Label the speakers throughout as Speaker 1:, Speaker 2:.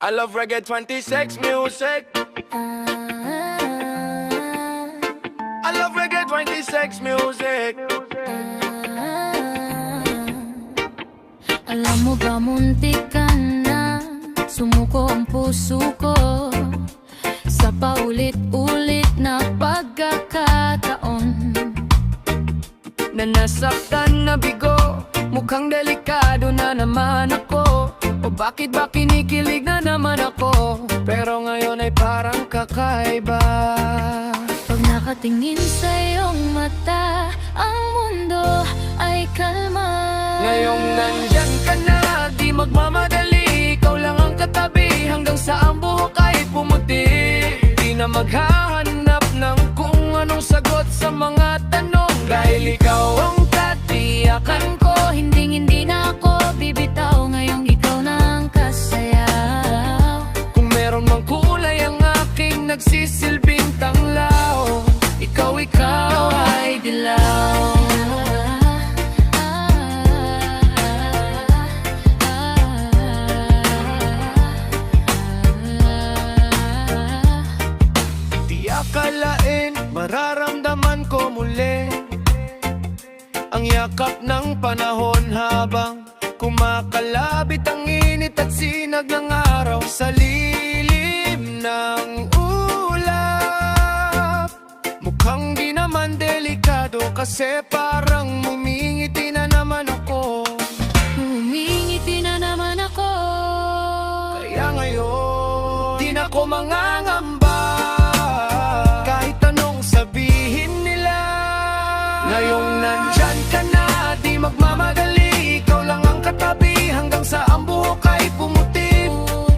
Speaker 1: I love reggae 26 music. I love reggae 26 music.
Speaker 2: Alam mo ba, muntik ka na sumuko ang puso ko sa paulit-ulit na pagkakataon na nasaktan na bigo. Mukhang delikado na naman ako, o bakit ba kinikilig na naman ako? Pero ngayon ay parang kakaiba. Pag nakatingin sa iyong mata, ang mundo ay kalma.
Speaker 1: Ngayong nandyan ka na, di magmamadali. Ikaw lang ang katabi hanggang sa ang buhok ay pumuti. Di na maghahanap ng kung anong sagot sa mga tanong, dahil ikaw ang katiyakan ko.
Speaker 2: Hindi na ako bibitaw, ngayong ikaw na ang kasayaw.
Speaker 1: Kung meron mang kulay ang aking nagsisilbing tanglaw, ikaw ay dilaw. Di akalain, mararamdaman ko muli ang yakap ng panahon habang kumakalabit ang init at sinag ng araw sa lilim ng ulap. Mukhang di naman delikado kasi parang ngumingiti na naman ako.
Speaker 2: Humingiti na naman ako.
Speaker 1: Kaya ngayon, di na ko mangangamba kahit anong sabihin nila. Ngayong nandyan ka na, di magmamadali. Ikaw lang ang katabi hanggang sa ang buhok ay pumuti.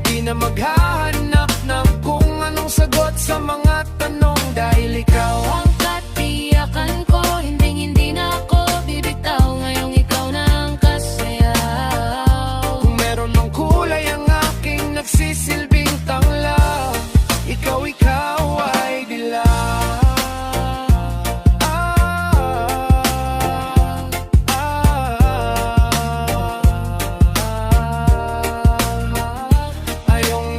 Speaker 1: Di na maghahanap ng kung anong sagot sa mga tanong, dahil ikaw ang
Speaker 2: Katiyakan ko, hindi na ako bibitaw, ngayong ikaw na ang kasayaw.
Speaker 1: kung meron ng kulay ang aking nagsisilbing tanglaw, ikaw ay dilaw.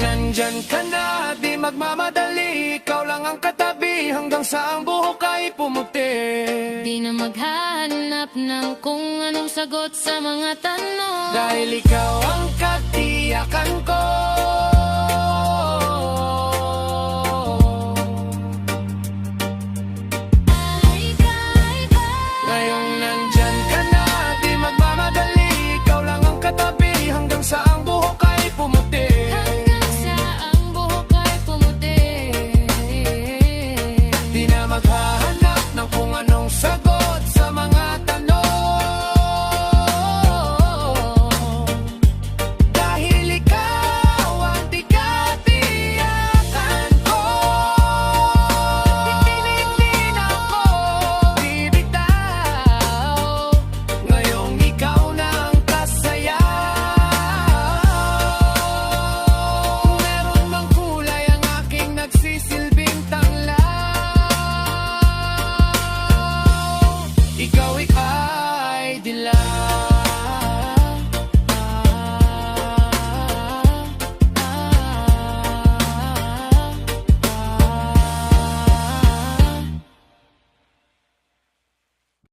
Speaker 1: Nandyan ka na, di magmamadali. Ikaw lang ang katabi hanggang sa ang buhok ay pumuti.
Speaker 2: Di na maghahanap ng kung anong sagot sa mga tanong,
Speaker 1: dahil ikaw ang katiyakan ko. Ngayong nandyan ka na, di magmamadali. Ikaw lang ang katabi hanggang sa ang buhok ay pumuti.
Speaker 2: hanggang sa ang buhok ay pumuti.
Speaker 1: Di na maghahanap ng kung anong sagot sa mga tanong, dahil ikaw ang katiyakan ko. Hindi na ako bibitaw, ngayong ikaw na ang kasayaw. Kung meron mang kulay ang aking nagsisilbing tanglaw, ikaw ay dilaw.